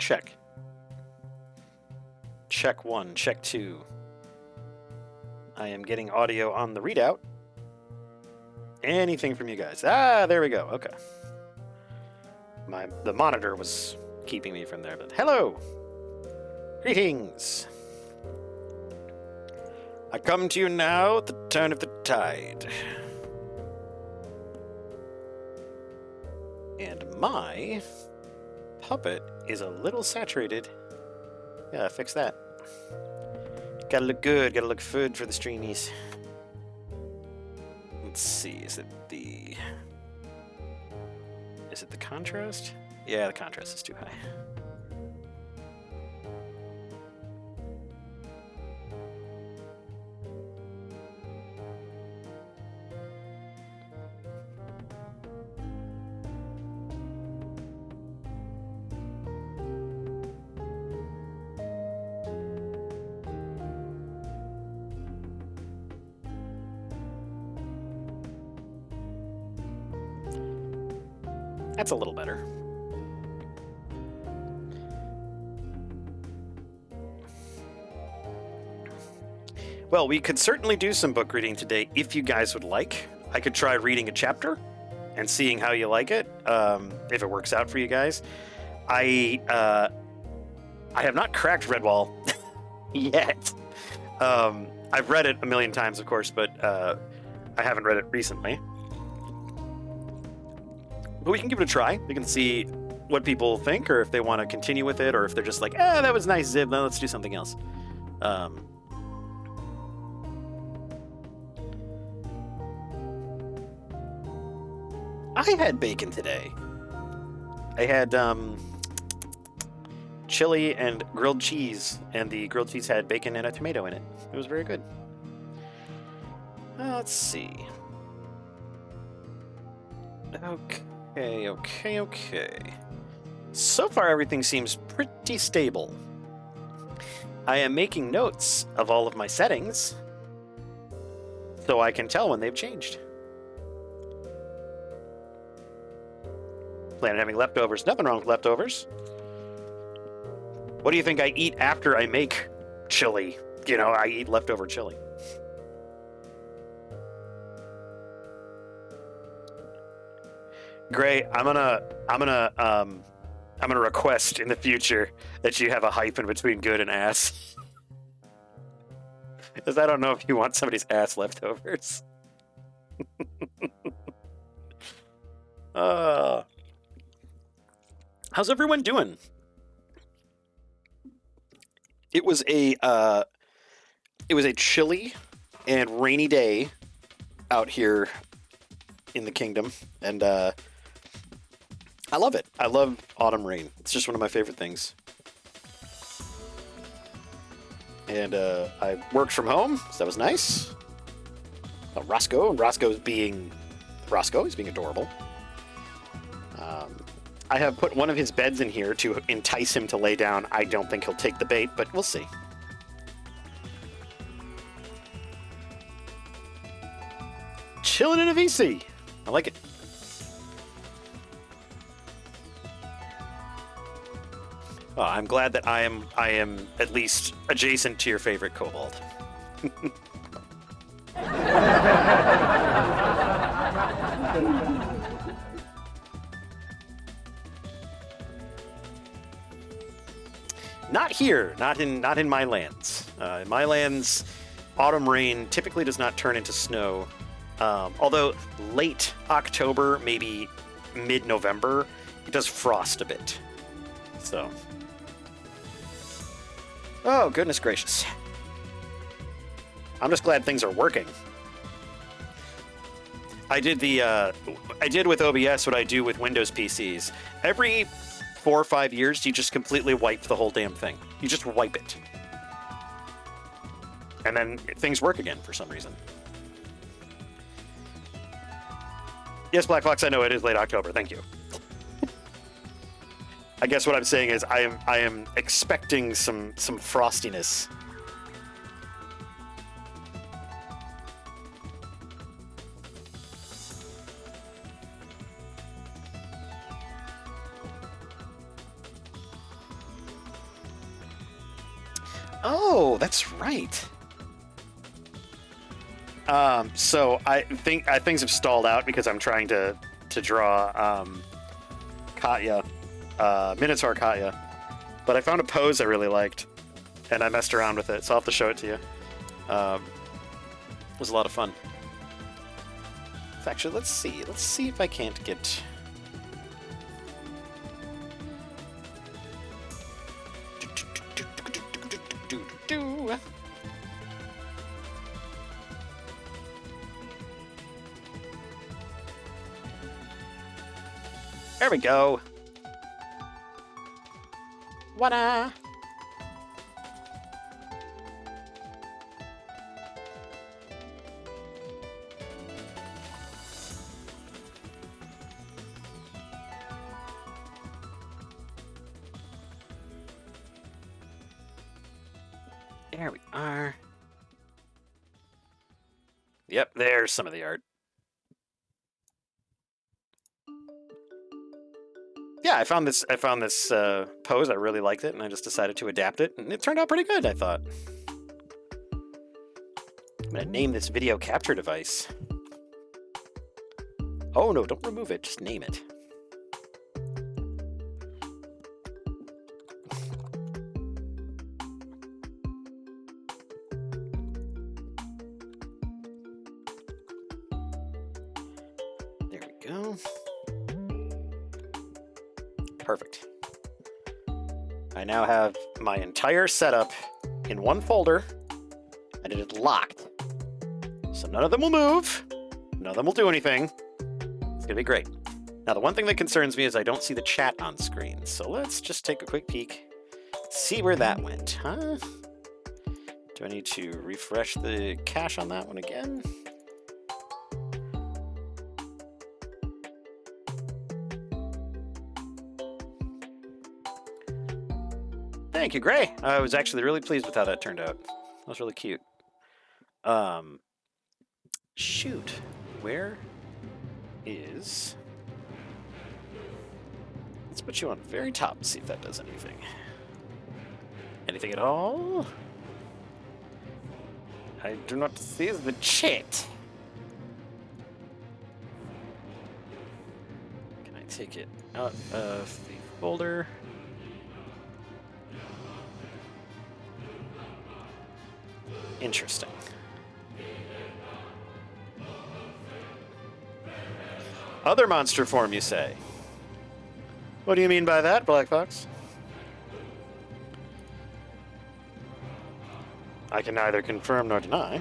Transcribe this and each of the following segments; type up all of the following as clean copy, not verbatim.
check. Check 1, check 2. I am getting audio on the readout. Anything from you guys? Ah, there we go. Okay. The monitor was keeping me from there, but hello. Greetings. I come to you now at the turn of the tide. And my puppet is a little saturated. Yeah, fix that. Gotta look good, gotta look good for the streamies. Let's see, is it the contrast? Yeah, the contrast is too high. That's a little better. Well, we could certainly do some book reading today if you guys would like. I could try reading a chapter and seeing how you like it, if it works out for you guys. I have not cracked Redwall yet. I've read it a million times, of course, but I haven't read it recently. But we can give it a try. We can see what people think, or if they want to continue with it, or if they're just like, that was nice, Zib, now let's do something else. I had bacon today. I had chili and grilled cheese, and the grilled cheese had bacon and a tomato in it. It was very good. Let's see. Okay. So far, everything seems pretty stable. I am making notes of all of my settings, so I can tell when they've changed. Plan on having leftovers. Nothing wrong with leftovers. What do you think I eat after I make chili? You know, I eat leftover chili. Gray, I'm gonna request in the future that you have a hyphen between good and ass. Because I don't know if you want somebody's ass leftovers. How's everyone doing? It was a chilly and rainy day out here in the kingdom, and I love it. I love autumn rain. It's just one of my favorite things. And I worked from home, so that was nice. Roscoe's being adorable. I have put one of his beds in here to entice him to lay down. I don't think he'll take the bait, but we'll see. Chilling in a VC. I like it. Oh, I'm glad that I am at least adjacent to your favorite kobold. Not here, not in my lands. In my lands, autumn rain typically does not turn into snow. Although late October, maybe mid-November, it does frost a bit. So, oh goodness gracious! I'm just glad things are working. I did with OBS what I do with Windows PCs. Every 4 or 5 years, you just completely wipe the whole damn thing. You just wipe it. And then things work again for some reason. Yes, Black Fox, I know it is late October. Thank you. I guess what I'm saying is I am expecting some frostiness. Oh, that's right. So I think things have stalled out because I'm trying to draw Katya, Minotaur Katya, but I found a pose I really liked, and I messed around with it, so I'll have to show it to you. It was a lot of fun. Actually, let's see if I can't get. There we go. What-a? There we are. Yep, there's some of the art. Yeah, I found this pose. I really liked it, and I just decided to adapt it, and it turned out pretty good, I thought. I'm gonna name this video capture device. Oh no, don't remove it, just name it. There we go. Perfect. I now have my entire setup in one folder, and it is locked. So none of them will move, none of them will do anything. It's gonna be great. Now the one thing that concerns me is I don't see the chat on screen, so let's just take a quick peek. See where that went, huh? Do I need to refresh the cache on that one again? Thank you, Gray. I was actually really pleased with how that turned out. That was really cute. Shoot. Where is... Let's put you on the very top and see if that does anything. Anything at all? I do not see the chat. Can I take it out of the folder? Interesting. Other monster form, you say? What do you mean by that, Black Fox? I can neither confirm nor deny.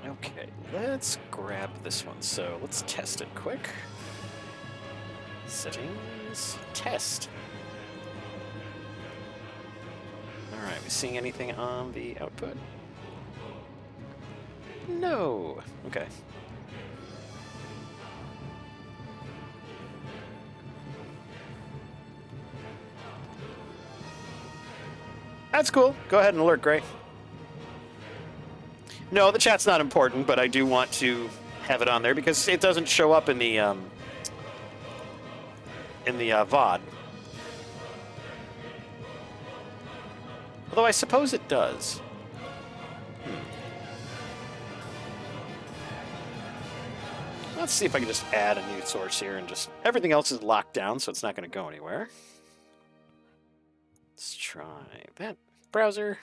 Okay, let's grab this one. So let's test it quick. Settings, test. Alright, we seeing anything on the output? No. Okay. That's cool. Go ahead and alert Gray. No, the chat's not important, but I do want to have it on there because it doesn't show up in the VOD. Although I suppose it does. Let's see if I can just add a new source here and just... Everything else is locked down, so it's not going to go anywhere. Let's try that browser.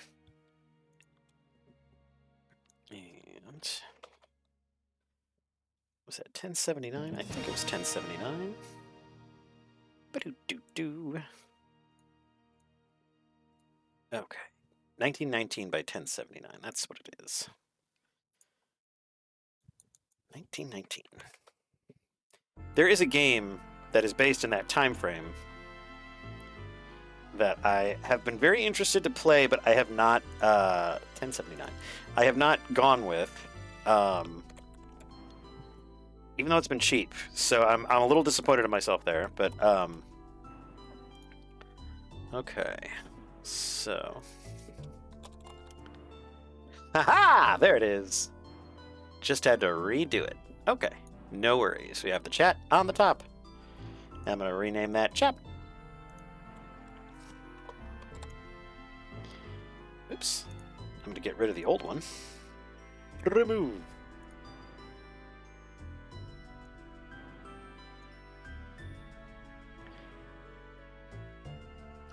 And... Was that 1079? I think it was 1079. Ba-do-do-do. Okay. 1919 by 1079. That's what it is. 1919. There is a game that is based in that time frame that I have been very interested to play, but I have not 1079. I have not gone with, even though it's been cheap. So I'm a little disappointed in myself there, but okay. So Haha! There it is. Just had to redo it. Okay, no worries. We have the chat on the top. I'm going to rename that chat. Oops. I'm going to get rid of the old one. Remove.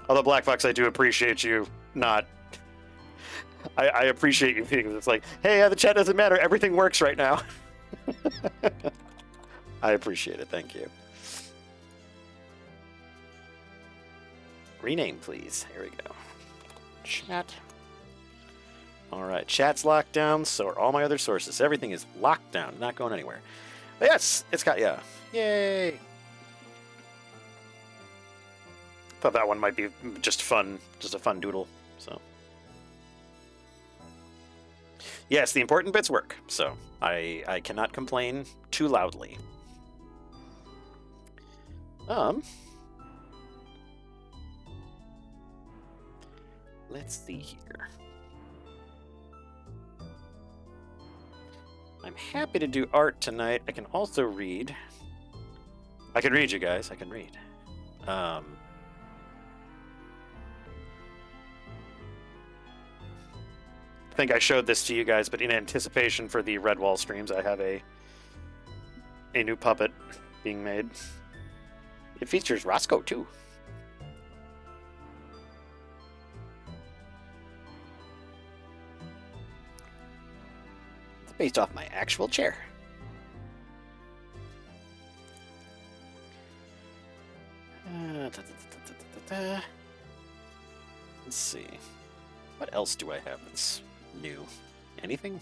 Although, Black Fox, I do appreciate you not... I appreciate you being it's like, hey, the chat doesn't matter. Everything works right now. I appreciate it. Thank you. Rename, please. Here we go. Chat. All right. Chat's locked down. So are all my other sources. Everything is locked down. Not going anywhere. But yes, it's got, yeah. Yay. Thought that one might be just fun. Just a fun doodle. So. Yes, the important bits work. So I cannot complain too loudly. Let's see here. I'm happy to do art tonight. I can also read. I can read, you guys. I can read. I think I showed this to you guys, but in anticipation for the Redwall streams, I have a new puppet being made. It features Roscoe, too. It's based off my actual chair. Let's see. What else do I have that's new? Anything?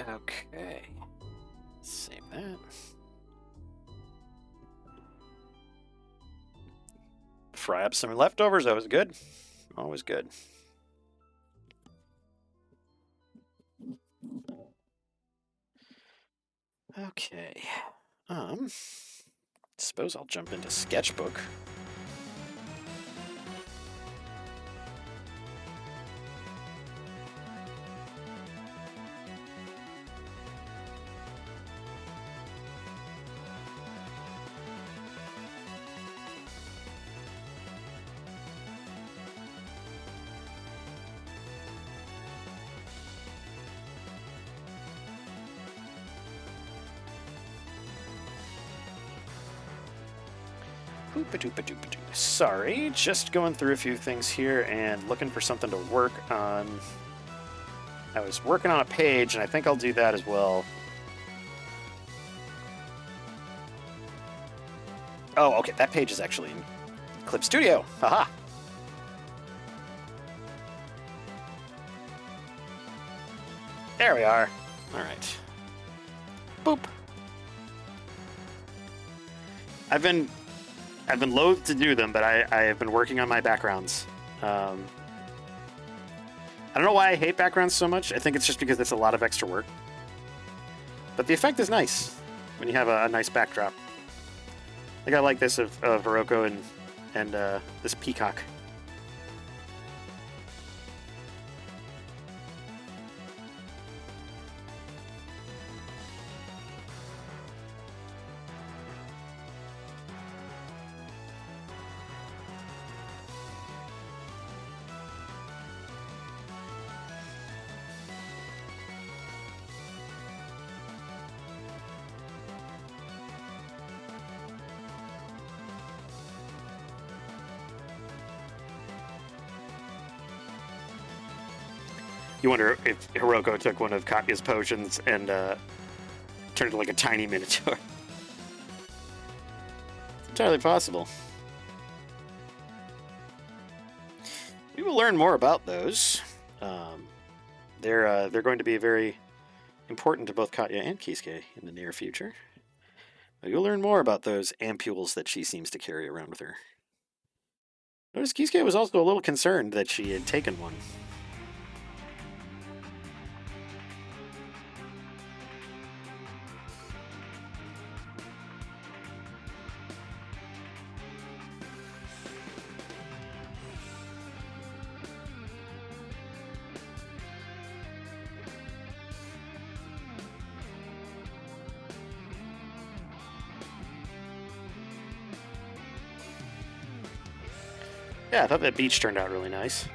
Okay. Save that. Fry up some leftovers. That was good. Always good. Okay. Suppose I'll jump into Sketchbook. Sorry, just going through a few things here and looking for something to work on. I was working on a page, and I think I'll do that as well. Oh, okay, that page is actually in Clip Studio. Haha. There we are. All right. Boop. I've been loath to do them, but I have been working on my backgrounds. I don't know why I hate backgrounds so much. I think it's just because it's a lot of extra work. But the effect is nice when you have a nice backdrop. Like I like this of Hiroko and this peacock. You wonder if Hiroko took one of Katya's potions and turned into like a tiny minotaur. It's entirely possible. We will learn more about those. They're going to be very important to both Katya and Kisuke in the near future. You'll learn more about those ampules that she seems to carry around with her. Notice Kisuke was also a little concerned that she had taken one. Yeah, I thought that beach turned out really nice.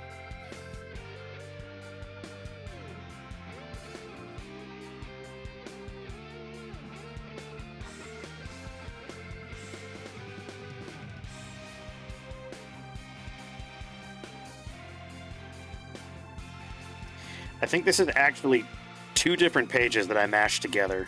I think this is actually 2 different pages that I mashed together.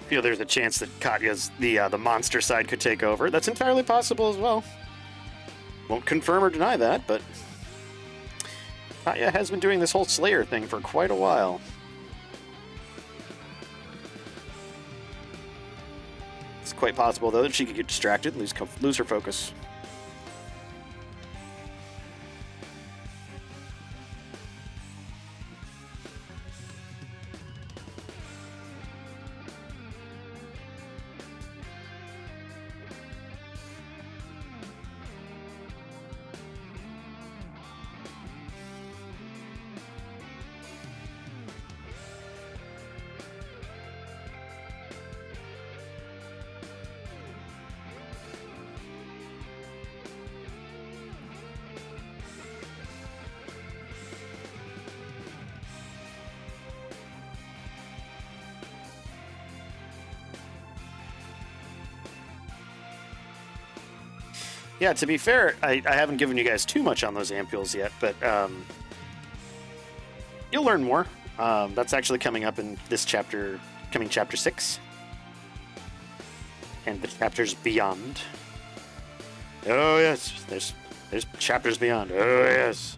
Feel there's a chance that Katya's the monster side could take over. That's entirely possible as well. Won't confirm or deny that, but Katya has been doing this whole Slayer thing for quite a while. It's quite possible, though, that she could get distracted and lose her focus. Yeah, to be fair, I haven't given you guys too much on those ampules yet, but you'll learn more. That's actually coming up in this chapter, coming chapter 6. And the chapters beyond. Oh, yes, there's chapters beyond. Oh, yes.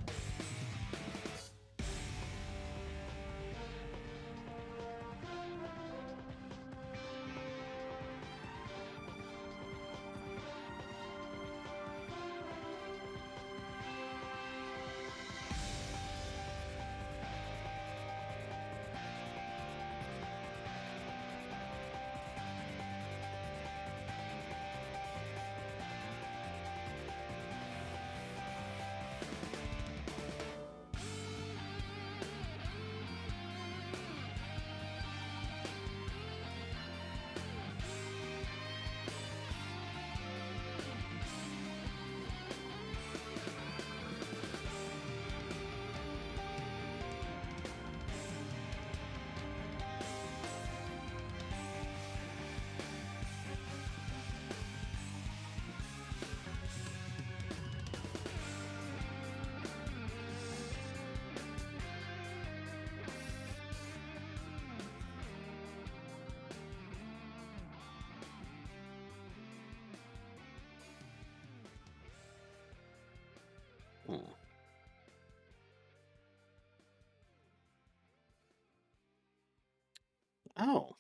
Oh.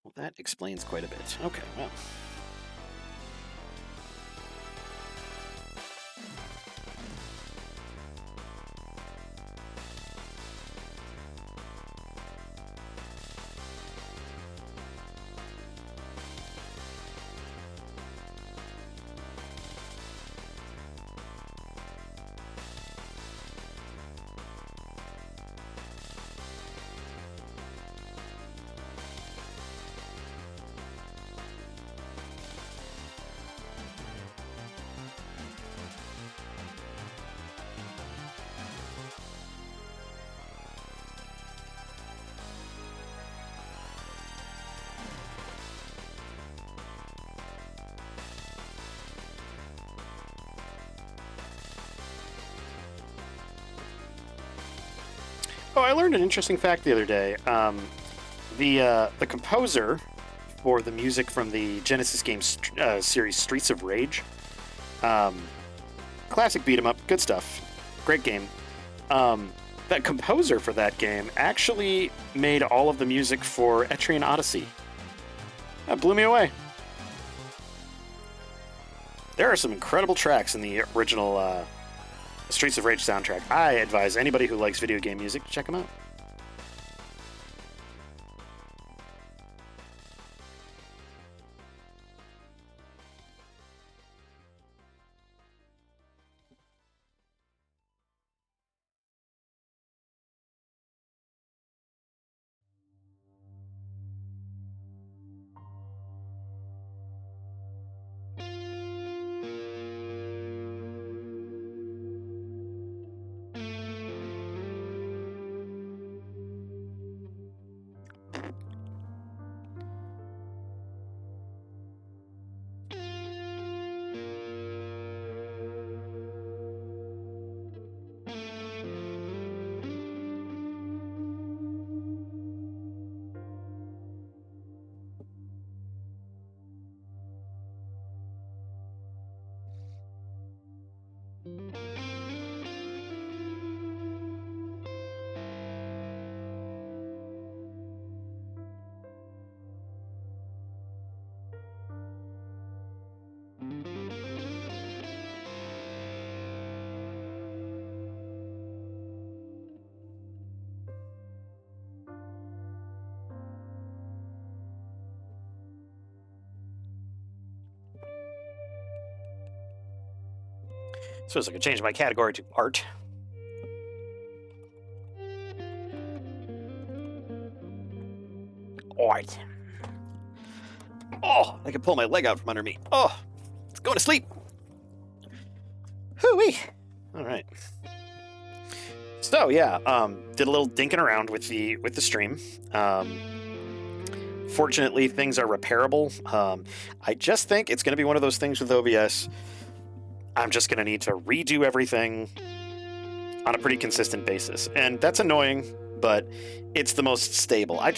Well, that explains quite a bit. Okay, well. Oh, I learned an interesting fact the other day. The composer for the music from the Genesis game series Streets of Rage. Classic beat 'em up, good stuff, great game. That composer for that game actually made all of the music for Etrian Odyssey. That blew me away. There are some incredible tracks in the original Streets of Rage soundtrack. I advise anybody who likes video game music to check them out. Suppose I could change my category to art. Art. Oh, I can pull my leg out from under me. Oh, it's going to sleep. Hoo-wee. All right. So yeah, did a little dinking around with the stream. Fortunately, things are repairable. I just think it's going to be one of those things with OBS. I'm just going to need to redo everything on a pretty consistent basis. And that's annoying, but it's the most stable. I